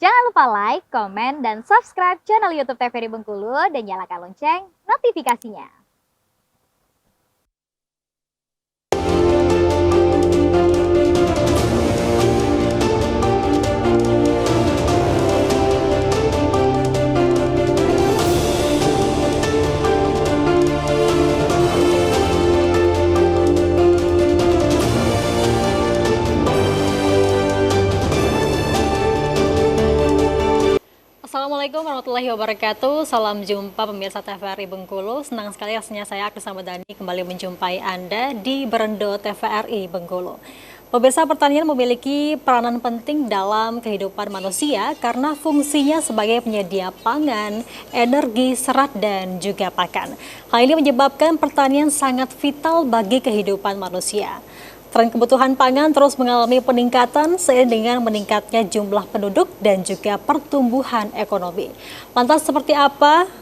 Jangan lupa like, komen, dan subscribe channel YouTube TVRI Bengkulu dan nyalakan lonceng notifikasinya. Assalamualaikum warahmatullahi wabarakatuh. Salam jumpa pemirsa TVRI Bengkulu. Senang sekali rasanya saya Agnes Ahmadani kembali menjumpai Anda di Berendo TVRI Bengkulu. Pemirsa, pertanian memiliki peranan penting dalam kehidupan manusia karena fungsinya sebagai penyedia pangan, energi, serat, dan juga pakan. Hal ini menyebabkan pertanian sangat vital bagi kehidupan manusia. Tren kebutuhan pangan terus mengalami peningkatan seiring dengan meningkatnya jumlah penduduk dan juga pertumbuhan ekonomi. Lantas seperti apa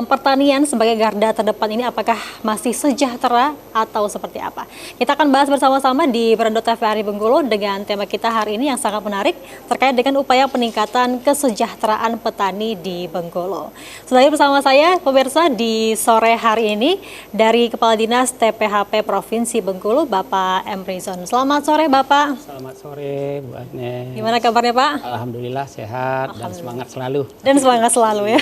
pertanian sebagai garda terdepan ini, apakah masih sejahtera atau seperti apa? Kita akan bahas bersama-sama di Berendo TVRI Bengkulu dengan tema kita hari ini yang sangat menarik terkait dengan upaya peningkatan kesejahteraan petani di Bengkulu. Sudah bersama saya pemirsa di sore hari ini dari Kepala Dinas TPHP Provinsi Bengkulu, Bapak M. Rizon. Selamat sore Bapak. Selamat sore Bu Agnes. Gimana kabarnya Pak? Alhamdulillah sehat dan semangat selalu. Dan semangat selalu ya.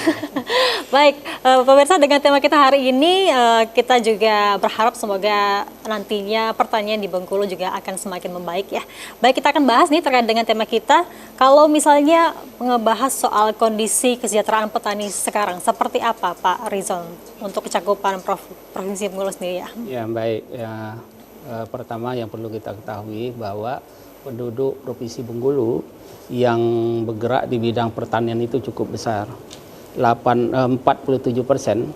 Baik, pemirsa, dengan tema kita hari ini kita juga berharap semoga nantinya pertanian di Bengkulu juga akan semakin membaik ya. Baik, kita akan bahas nih terkait dengan tema kita. Kalau misalnya ngebahas soal kondisi kesejahteraan petani sekarang, seperti apa Pak Rizon untuk kecakupan Provinsi Bengkulu sendiri ya? Ya baik, ya, pertama yang perlu kita ketahui bahwa penduduk Provinsi Bengkulu yang bergerak di bidang pertanian itu cukup besar. 47%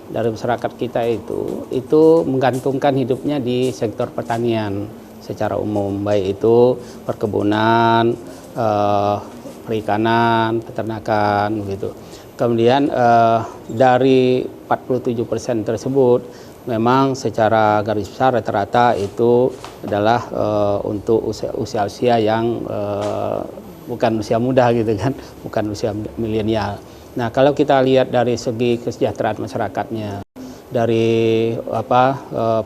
dari masyarakat kita itu menggantungkan hidupnya di sektor pertanian secara umum, baik itu perkebunan, perikanan, peternakan gitu. Kemudian dari 47% tersebut memang secara garis besar rata-rata itu adalah untuk usia yang bukan usia muda gitu kan, bukan usia milenial. Nah, kalau kita lihat dari segi kesejahteraan masyarakatnya, dari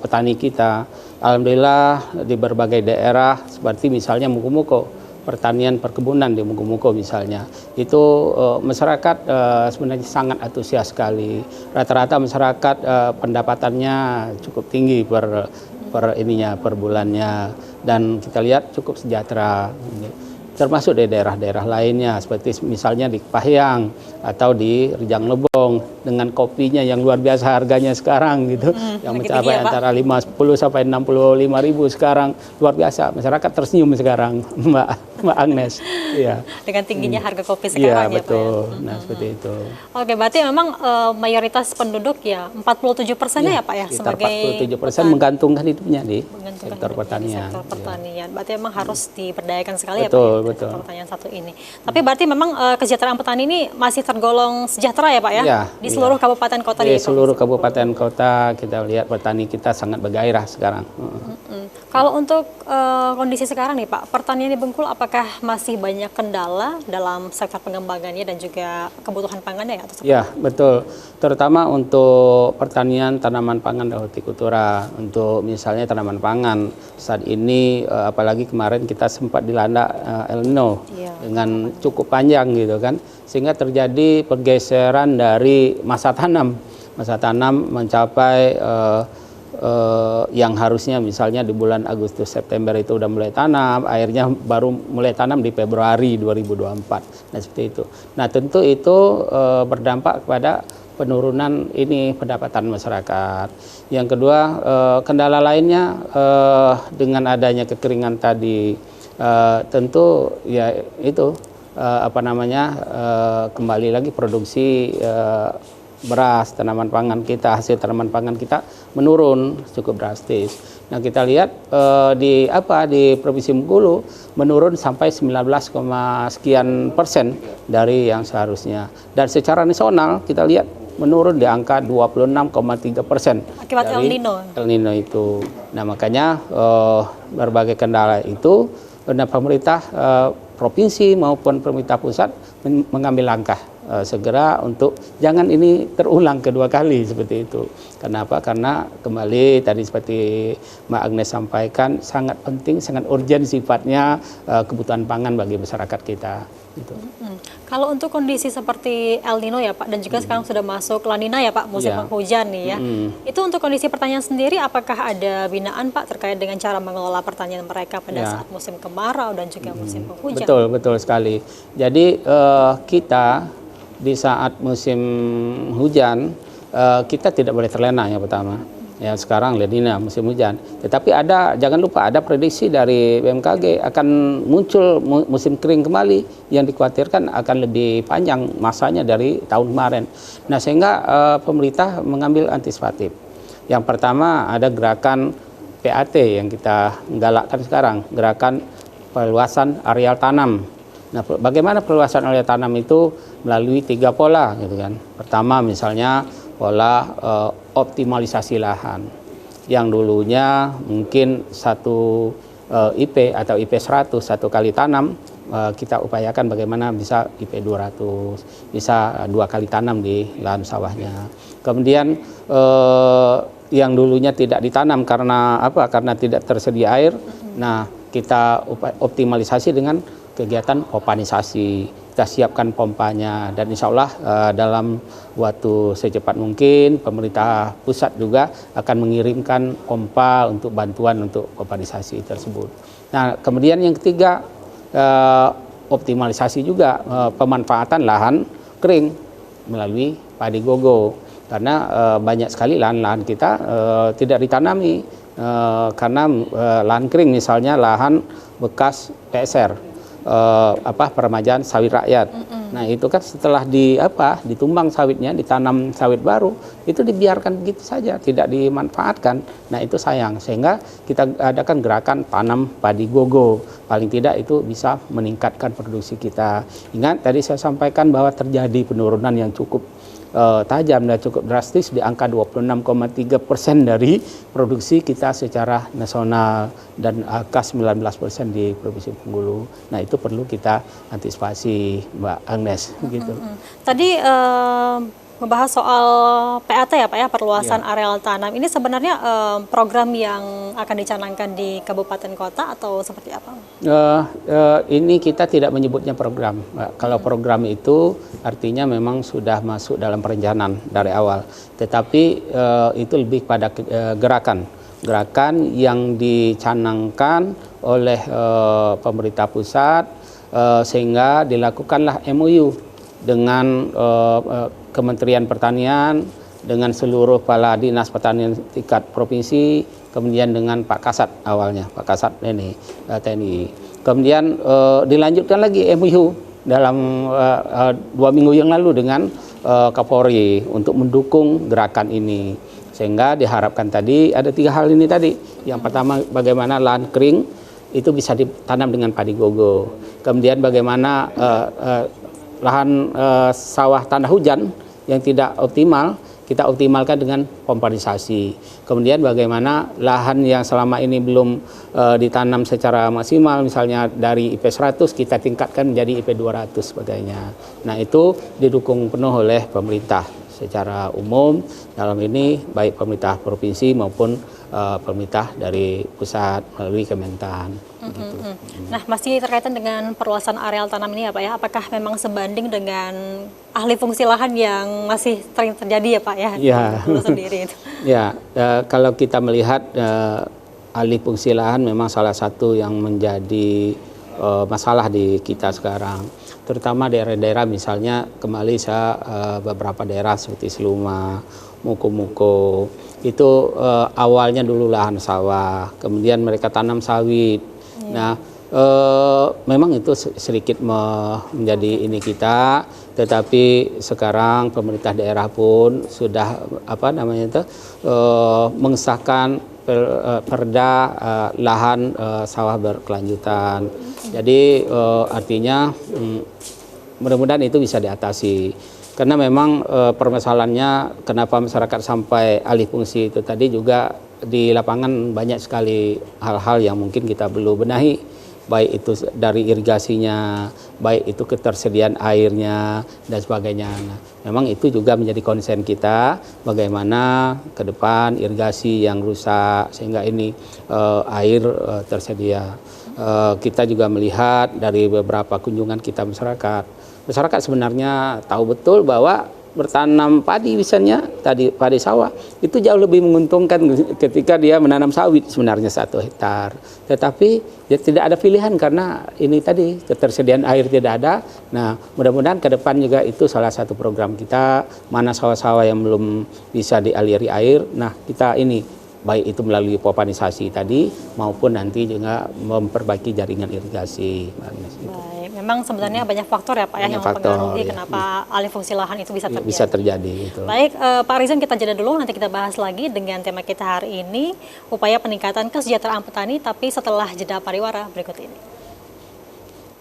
petani kita, alhamdulillah di berbagai daerah seperti misalnya Mukumuko, pertanian perkebunan di Mukumuko misalnya, itu masyarakat sebenarnya sangat antusias sekali. Rata-rata masyarakat pendapatannya cukup tinggi per bulannya, dan kita lihat cukup sejahtera. Termasuk di daerah-daerah lainnya seperti misalnya di Pahyang atau di Rejang Lebong dengan kopinya yang luar biasa harganya sekarang gitu, yang mencapai antara 50 sampai 65 ribu sekarang, luar biasa. Masyarakat tersenyum sekarang, Mbak Agnes. Iya. Dengan tingginya harga kopi sekarang ya Pak ya. Nah, seperti itu. Oke, berarti memang mayoritas penduduk ya 47%-nya ya Pak ya, sebagai 47% menggantungkan hidupnya di sektor pertanian. Sektor pertanian. Berarti memang harus diberdayakan sekali betul, ya Pak ya. Betul. Pertanyaan satu ini. Tapi berarti memang kesejahteraan petani ini masih tergolong sejahtera ya Pak ya? Di seluruh kabupaten kota di seluruh kabupaten kota kita lihat petani kita sangat bergairah sekarang. Kalau untuk kondisi sekarang nih Pak, pertanian di Bengkulu apakah masih banyak kendala dalam sektor pengembangannya dan juga kebutuhan pangannya ya? Ya, betul. Terutama untuk pertanian tanaman pangan dan hortikultura. Untuk misalnya tanaman pangan saat ini, apalagi kemarin kita sempat dilanda El Nino dengan cukup panjang gitu kan, sehingga terjadi pergeseran dari masa tanam mencapai yang harusnya misalnya di bulan Agustus September itu udah mulai tanam, akhirnya baru mulai tanam di Februari 2024. Nah, seperti itu. Nah, tentu itu berdampak kepada penurunan pendapatan masyarakat. Yang kedua, kendala lainnya dengan adanya kekeringan tadi, tentu ya itu kembali lagi produksi beras, tanaman pangan kita, hasil tanaman pangan kita menurun cukup drastis. Nah, kita lihat di Provinsi Bengkulu menurun sampai 19,sekian% dari yang seharusnya. Dan secara nasional kita lihat menurun di angka 26,3% akibat El Nino itu. Nah, makanya berbagai kendala itu, pemerintah provinsi maupun pemerintah pusat mengambil langkah segera untuk jangan ini terulang kedua kali seperti itu. Kenapa? Karena kembali tadi seperti Mbak Agnes sampaikan, sangat penting, sangat urgent sifatnya kebutuhan pangan bagi masyarakat kita. Gitu. Kalau untuk kondisi seperti El Nino ya Pak, dan juga sekarang sudah masuk La Nina ya Pak, musim penghujan nih ya. Itu untuk kondisi pertanian sendiri, apakah ada binaan Pak terkait dengan cara mengelola pertanian mereka pada saat musim kemarau dan juga musim penghujan? Betul, betul sekali. Jadi kita di saat musim hujan, kita tidak boleh terlena yang pertama. Ya, sekarang La Nina musim hujan. Tetapi jangan lupa ada prediksi dari BMKG akan muncul musim kering kembali yang dikhawatirkan akan lebih panjang masanya dari tahun kemarin. Nah, sehingga pemerintah mengambil antisipatif. Yang pertama ada gerakan PAT yang kita galakkan sekarang, gerakan perluasan areal tanam. Nah, bagaimana perluasan areal tanam itu melalui 3 pola gitu kan. Pertama misalnya pola optimalisasi lahan yang dulunya mungkin satu IP atau IP 100 satu kali tanam, kita upayakan bagaimana bisa IP 200, bisa 2 kali tanam di lahan sawahnya. Kemudian yang dulunya tidak ditanam karena apa? Karena tidak tersedia air. Nah, kita optimalisasi dengan kegiatan pompanisasi. Kita siapkan pompanya dan insya Allah dalam waktu secepat mungkin pemerintah pusat juga akan mengirimkan pompa untuk bantuan untuk pompanisasi tersebut. Nah, kemudian yang ketiga optimalisasi juga pemanfaatan lahan kering melalui padi gogo, karena banyak sekali lahan-lahan kita tidak ditanami karena lahan kering, misalnya lahan bekas PSR. Peremajaan sawit rakyat. Nah, itu kan setelah ditumbang sawitnya, ditanam sawit baru, itu dibiarkan begitu saja, tidak dimanfaatkan. Nah, itu sayang. Sehingga kita adakan gerakan tanam padi gogo. Paling tidak itu bisa meningkatkan produksi kita. Ingat tadi saya sampaikan bahwa terjadi penurunan yang cukup tajam dan cukup drastis di angka 26,3% dari produksi kita secara nasional dan angka 19% di Provinsi Bengkulu. Nah, itu perlu kita antisipasi, Mbak Agnes. Gitu. Tadi membahas soal PAT ya Pak ya, perluasan areal tanam. Ini sebenarnya program yang akan dicanangkan di kabupaten kota atau seperti apa? Ini kita tidak menyebutnya program. Kalau program itu artinya memang sudah masuk dalam perencanaan dari awal. Tetapi itu lebih pada gerakan yang dicanangkan oleh pemerintah pusat, sehingga dilakukanlah MOU dengan Kementerian Pertanian, dengan seluruh kepala dinas pertanian tingkat provinsi, kemudian dengan Pak Kasat awalnya, Pak Kasat ini TNI. Kemudian dilanjutkan lagi MOU dalam 2 minggu yang lalu dengan Kapolri untuk mendukung gerakan ini. Sehingga diharapkan tadi ada 3 hal ini tadi. Yang pertama, bagaimana lahan kering itu bisa ditanam dengan padi gogo. Kemudian bagaimana lahan sawah tanah hujan yang tidak optimal, kita optimalkan dengan pompanisasi. Kemudian bagaimana lahan yang selama ini belum ditanam secara maksimal, misalnya dari IP 100 kita tingkatkan menjadi IP 200 sebagainya. Nah, itu didukung penuh oleh pemerintah secara umum, dalam ini baik pemerintah provinsi maupun pemerintah dari pusat melalui Kementan. Gitu. Nah, masih terkaitan dengan perluasan areal tanam ini ya Pak ya, apakah memang sebanding dengan ahli fungsi lahan yang masih sering terjadi ya Pak ya? Ya, sendiri itu. Ya, kalau kita melihat ahli fungsi lahan memang salah satu yang menjadi masalah di kita sekarang, terutama daerah-daerah, misalnya kembali saya beberapa daerah seperti Seluma, Muko-Muko, itu awalnya dulu lahan sawah, kemudian mereka tanam sawit. Nah, memang itu sedikit menjadi ini kita, tetapi sekarang pemerintah daerah pun sudah mengesahkan perda lahan sawah berkelanjutan. Jadi artinya mudah-mudahan itu bisa diatasi. Karena memang permasalahannya kenapa masyarakat sampai alih fungsi itu tadi juga di lapangan banyak sekali hal-hal yang mungkin kita perlu benahi. baik itu dari irigasinya, baik itu ketersediaan airnya dan sebagainya. Nah, memang itu juga menjadi konsen kita bagaimana ke depan irigasi yang rusak sehingga ini air tersedia. Kita juga melihat dari beberapa kunjungan kita masyarakat sebenarnya tahu betul bahwa bertanam padi misalnya tadi padi sawah itu jauh lebih menguntungkan ketika dia menanam sawit sebenarnya 1 hektar, tetapi ya tidak ada pilihan karena ini tadi ketersediaan air tidak ada. Nah, mudah-mudahan ke depan juga itu salah satu program kita, mana sawah-sawah yang belum bisa dialiri air, nah kita ini baik itu melalui popanisasi tadi maupun nanti juga memperbaiki jaringan irigasi. Baik, memang sebenarnya banyak faktor ya Pak ya yang mempengaruhi kenapa alih fungsi lahan itu bisa terjadi. Bisa terjadi gitu. Baik, Pak Rizan, kita jeda dulu, nanti kita bahas lagi dengan tema kita hari ini, upaya peningkatan kesejahteraan petani, tapi setelah jeda pariwara berikut ini.